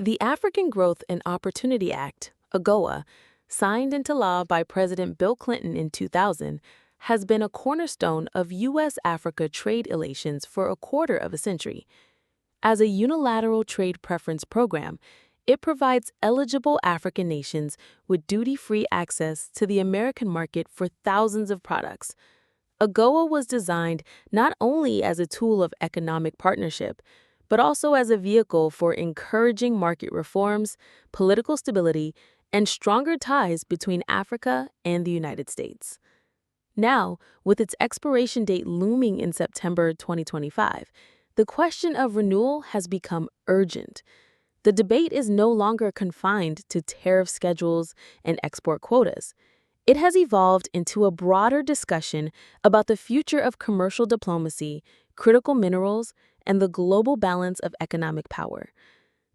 The African Growth and Opportunity Act, AGOA, signed into law by President Bill Clinton in 2000, has been a cornerstone of U.S. Africa trade relations for a quarter of a century. As a unilateral trade preference program, it provides eligible African nations with duty-free access to the American market for thousands of products. AGOA was designed not only as a tool of economic partnership, but also as a vehicle for encouraging market reforms, political stability, and stronger ties between Africa and the United States. Now, with its expiration date looming in September 2025, the question of renewal has become urgent. The debate is no longer confined to tariff schedules and export quotas. It has evolved into a broader discussion about the future of commercial diplomacy, critical minerals, and the global balance of economic power.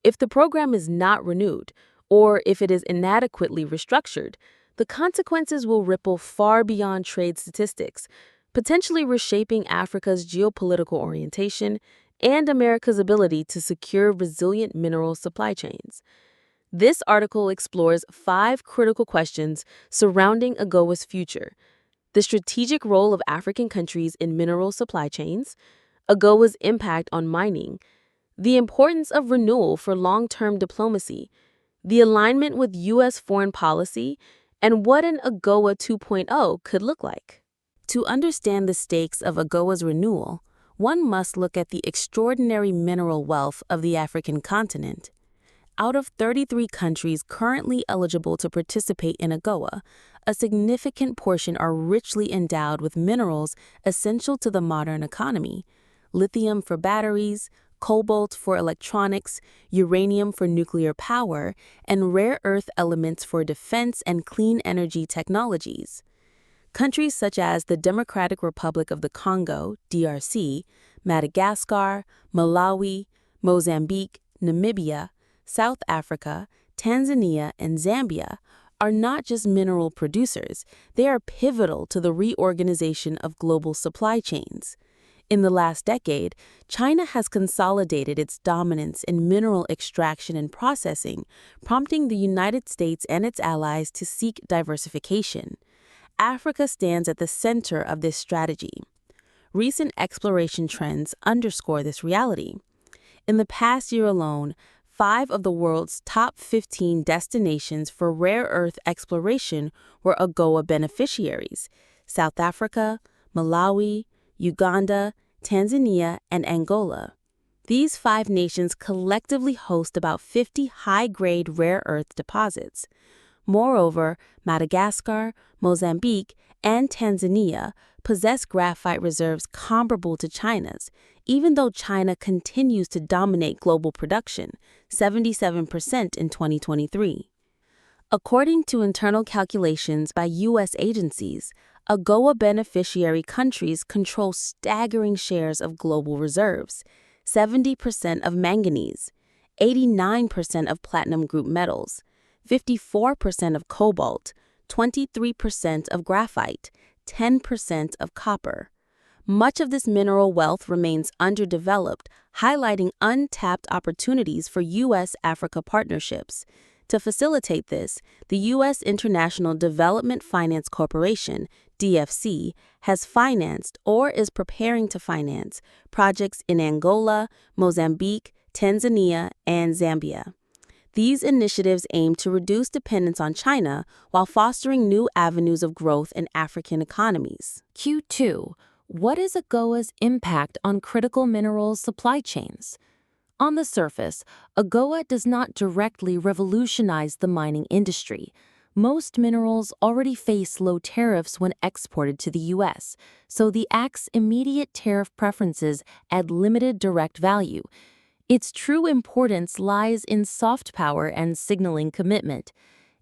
If the program is not renewed, or if it is inadequately restructured, the consequences will ripple far beyond trade statistics, potentially reshaping Africa's geopolitical orientation and America's ability to secure resilient mineral supply chains. This article explores 5 critical questions surrounding AGOA's future: the strategic role of African countries in mineral supply chains, AGOA's impact on mining, the importance of renewal for long-term diplomacy, the alignment with U.S. foreign policy, and what an AGOA 2.0 could look like. To understand the stakes of AGOA's renewal, one must look at the extraordinary mineral wealth of the African continent. Out of 33 countries currently eligible to participate in AGOA, a significant portion are richly endowed with minerals essential to the modern economy: lithium for batteries, cobalt for electronics, uranium for nuclear power, and rare earth elements for defense and clean energy technologies. Countries such as the Democratic Republic of the Congo, DRC, Madagascar, Malawi, Mozambique, Namibia, South Africa, Tanzania, and Zambia are not just mineral producers, they are pivotal to the reorganization of global supply chains. In the last decade, China has consolidated its dominance in mineral extraction and processing, prompting the United States and its allies to seek diversification. Africa stands at the center of this strategy. Recent exploration trends underscore this reality. In the past year alone, 5 of the world's top 15 destinations for rare earth exploration were AGOA beneficiaries: South Africa, Malawi, Uganda, Tanzania, and Angola. These 5 nations collectively host about 50 high-grade rare earth deposits. Moreover, Madagascar, Mozambique, and Tanzania possess graphite reserves comparable to China's, even though China continues to dominate global production, 77% in 2023. According to internal calculations by U.S. agencies, AGOA beneficiary countries control staggering shares of global reserves: 70% of manganese, 89% of platinum group metals, 54% of cobalt, 23% of graphite, 10% of copper. Much of this mineral wealth remains underdeveloped, highlighting untapped opportunities for U.S. Africa partnerships. To facilitate this, the U.S. International Development Finance Corporation, DFC, has financed or is preparing to finance projects in Angola, Mozambique, Tanzania, and Zambia. These initiatives aim to reduce dependence on China while fostering new avenues of growth in African economies. Q2. What is AGOA's impact on critical minerals supply chains? On the surface, AGOA does not directly revolutionize the mining industry. Most minerals already face low tariffs when exported to the U.S., so the Act's immediate tariff preferences add limited direct value. Its true importance lies in soft power and signaling commitment.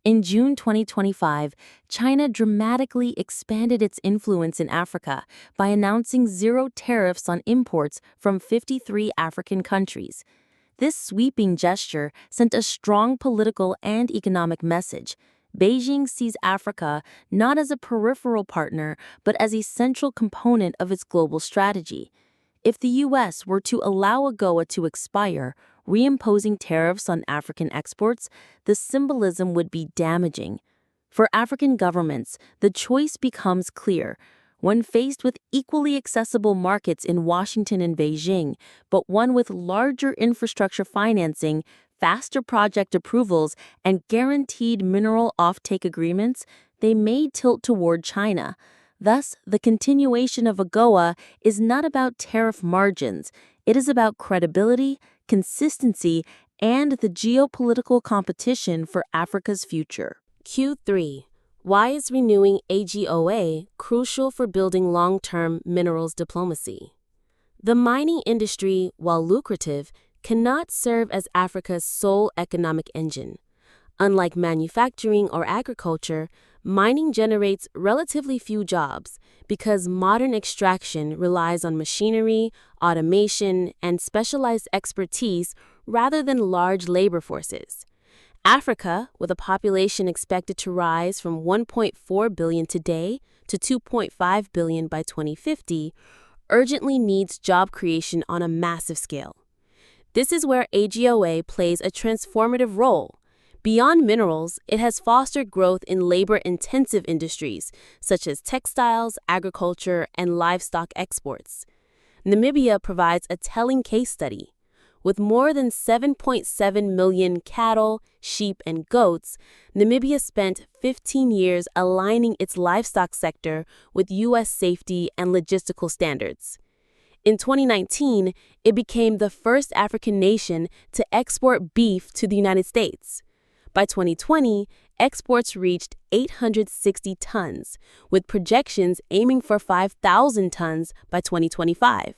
In June 2025, China dramatically expanded its influence in Africa by announcing zero tariffs on imports from 53 African countries. This sweeping gesture sent a strong political and economic message. Beijing sees Africa not as a peripheral partner, but as a central component of its global strategy. If the U.S. were to allow AGOA to expire, reimposing tariffs on African exports, the symbolism would be damaging. For African governments, the choice becomes clear. When faced with equally accessible markets in Washington and Beijing, but one with larger infrastructure financing, faster project approvals, and guaranteed mineral offtake agreements, they may tilt toward China. Thus, the continuation of AGOA is not about tariff margins. It is about credibility, consistency, and the geopolitical competition for Africa's future. Q3. Why is renewing AGOA crucial for building long-term minerals diplomacy? The mining industry, while lucrative, cannot serve as Africa's sole economic engine. Unlike manufacturing or agriculture, mining generates relatively few jobs because modern extraction relies on machinery, automation, and specialized expertise rather than large labor forces. Africa, with a population expected to rise from 1.4 billion today to 2.5 billion by 2050, urgently needs job creation on a massive scale. This is where AGOA plays a transformative role. Beyond minerals, it has fostered growth in labor-intensive industries such as textiles, agriculture, and livestock exports. Namibia provides a telling case study. With more than 7.7 million cattle, sheep, and goats, Namibia spent 15 years aligning its livestock sector with U.S. safety and logistical standards. In 2019, it became the first African nation to export beef to the United States. By 2020, exports reached 860 tons, with projections aiming for 5,000 tons by 2025.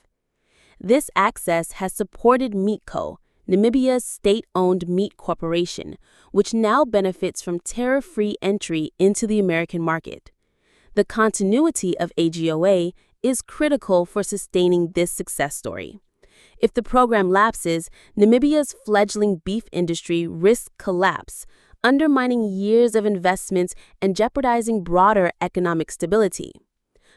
This access has supported Meatco, Namibia's state-owned meat corporation, which now benefits from tariff-free entry into the American market. The continuity of AGOA is critical for sustaining this success story. If the program lapses, Namibia's fledgling beef industry risks collapse, undermining years of investments and jeopardizing broader economic stability.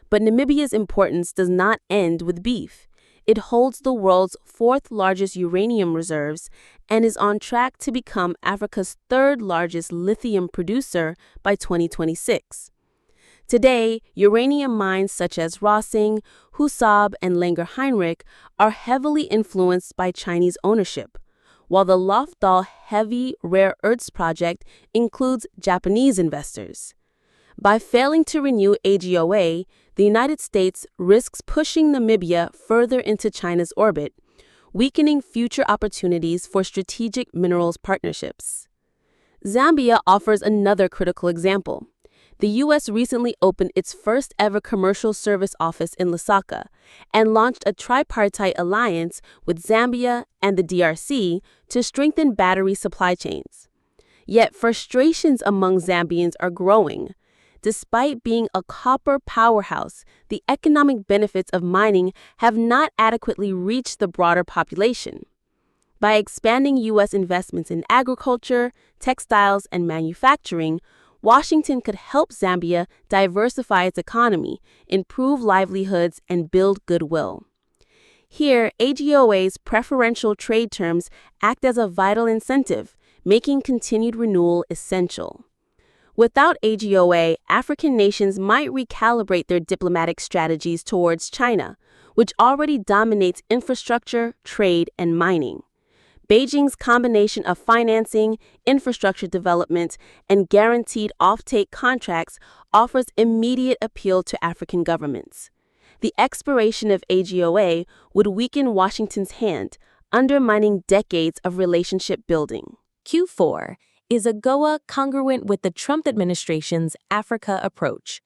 But Namibia's importance does not end with beef. It holds the world's fourth largest uranium reserves and is on track to become Africa's third largest lithium producer by 2026. Today, uranium mines such as Rossing, Husab, and Langer Heinrich are heavily influenced by Chinese ownership, while the Lofdal Heavy Rare Earths project includes Japanese investors. By failing to renew AGOA, the United States risks pushing Namibia further into China's orbit, weakening future opportunities for strategic minerals partnerships. Zambia offers another critical example. The U.S. recently opened its first-ever commercial service office in Lusaka and launched a tripartite alliance with Zambia and the DRC to strengthen battery supply chains. Yet frustrations among Zambians are growing. Despite being a copper powerhouse, the economic benefits of mining have not adequately reached the broader population. By expanding U.S. investments in agriculture, textiles, and manufacturing, Washington could help Zambia diversify its economy, improve livelihoods, and build goodwill. Here, AGOA's preferential trade terms act as a vital incentive, making continued renewal essential. Without AGOA, African nations might recalibrate their diplomatic strategies towards China, which already dominates infrastructure, trade, and mining. Beijing's combination of financing, infrastructure development, and guaranteed offtake contracts offers immediate appeal to African governments. The expiration of AGOA would weaken Washington's hand, undermining decades of relationship building. Q4. Is AGOA congruent with the Trump administration's Africa approach?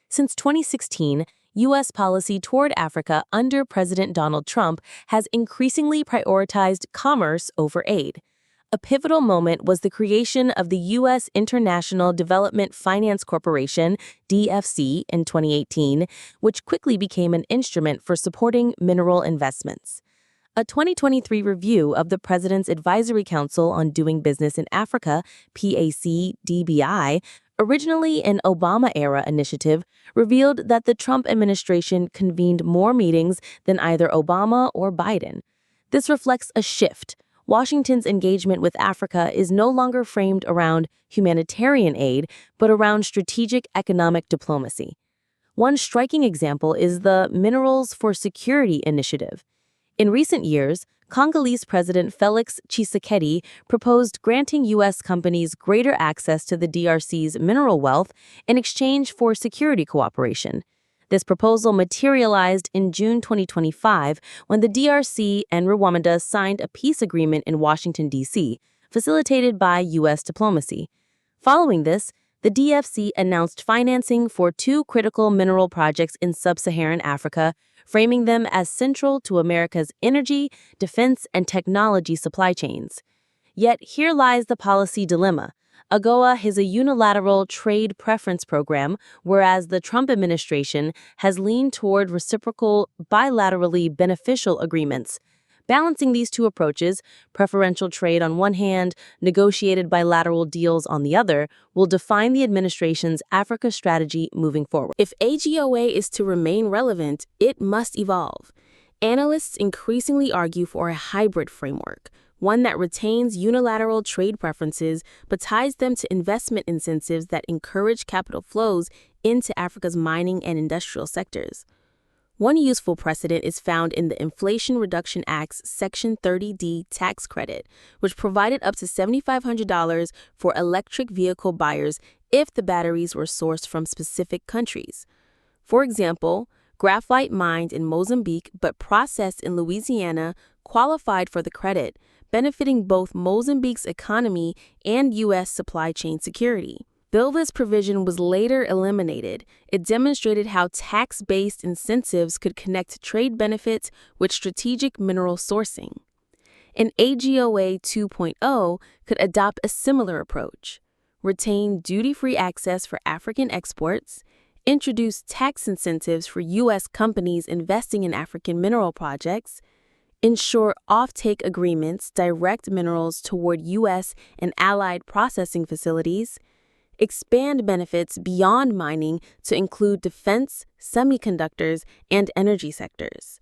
Since 2016, U.S. policy toward Africa under President Donald Trump has increasingly prioritized commerce over aid. A pivotal moment was the creation of the U.S. International Development Finance Corporation, DFC, in 2018, which quickly became an instrument for supporting mineral investments. A 2023 review of the President's Advisory Council on Doing Business in Africa, PAC-DBI, originally an Obama-era initiative, revealed that the Trump administration convened more meetings than either Obama or Biden. This reflects a shift. Washington's engagement with Africa is no longer framed around humanitarian aid, but around strategic economic diplomacy. One striking example is the Minerals for Security initiative. In recent years, Congolese President Felix Tshisekedi proposed granting U.S. companies greater access to the DRC's mineral wealth in exchange for security cooperation. This proposal materialized in June 2025 when the DRC and Rwanda signed a peace agreement in Washington, D.C., facilitated by U.S. diplomacy. Following this, the DFC announced financing for two critical mineral projects in sub-Saharan Africa, framing them as central to America's energy, defense, and technology supply chains. Yet here lies the policy dilemma. AGOA is a unilateral trade preference program, whereas the Trump administration has leaned toward reciprocal, bilaterally beneficial agreements. Balancing these two approaches, preferential trade on one hand, negotiated bilateral deals on the other, will define the administration's Africa strategy moving forward. If AGOA is to remain relevant, it must evolve. Analysts increasingly argue for a hybrid framework, one that retains unilateral trade preferences but ties them to investment incentives that encourage capital flows into Africa's mining and industrial sectors. One useful precedent is found in the Inflation Reduction Act's Section 30D tax credit, which provided up to $7,500 for electric vehicle buyers if the batteries were sourced from specific countries. For example, graphite mined in Mozambique but processed in Louisiana qualified for the credit, benefiting both Mozambique's economy and U.S. supply chain security. Though this provision was later eliminated, it demonstrated how tax-based incentives could connect trade benefits with strategic mineral sourcing. An AGOA 2.0 could adopt a similar approach, retain duty-free access for African exports, introduce tax incentives for U.S. companies investing in African mineral projects, ensure offtake agreements direct minerals toward U.S. and allied processing facilities, expand benefits beyond mining to include defense, semiconductors, and energy sectors.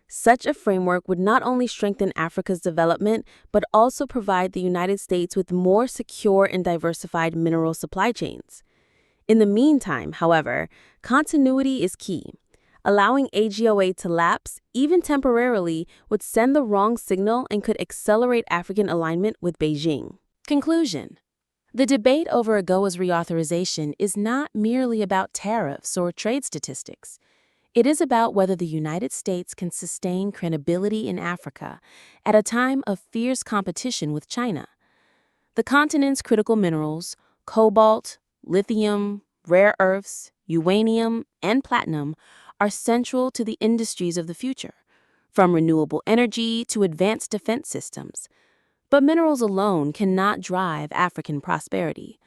Such a framework would not only strengthen Africa's development, but also provide the United States with more secure and diversified mineral supply chains. In the meantime, however, continuity is key. Allowing AGOA to lapse, even temporarily, would send the wrong signal and could accelerate African alignment with Beijing. Conclusion. The debate over AGOA's reauthorization is not merely about tariffs or trade statistics. It is about whether the United States can sustain credibility in Africa at a time of fierce competition with China. The continent's critical minerals, cobalt, lithium, rare earths, uranium, and platinum, are central to the industries of the future, from renewable energy to advanced defense systems. But minerals alone cannot drive African prosperity.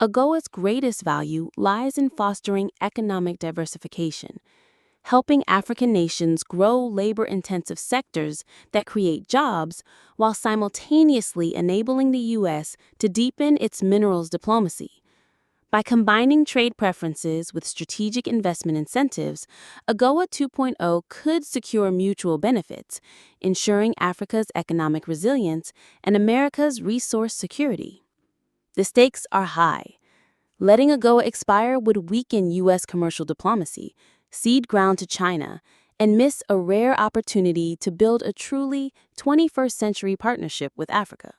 AGOA's greatest value lies in fostering economic diversification, helping African nations grow labor-intensive sectors that create jobs while simultaneously enabling the U.S. to deepen its minerals diplomacy. By combining trade preferences with strategic investment incentives, AGOA 2.0 could secure mutual benefits, ensuring Africa's economic resilience and America's resource security. The stakes are high. Letting AGOA expire would weaken U.S. commercial diplomacy, cede ground to China, and miss a rare opportunity to build a truly 21st-century partnership with Africa.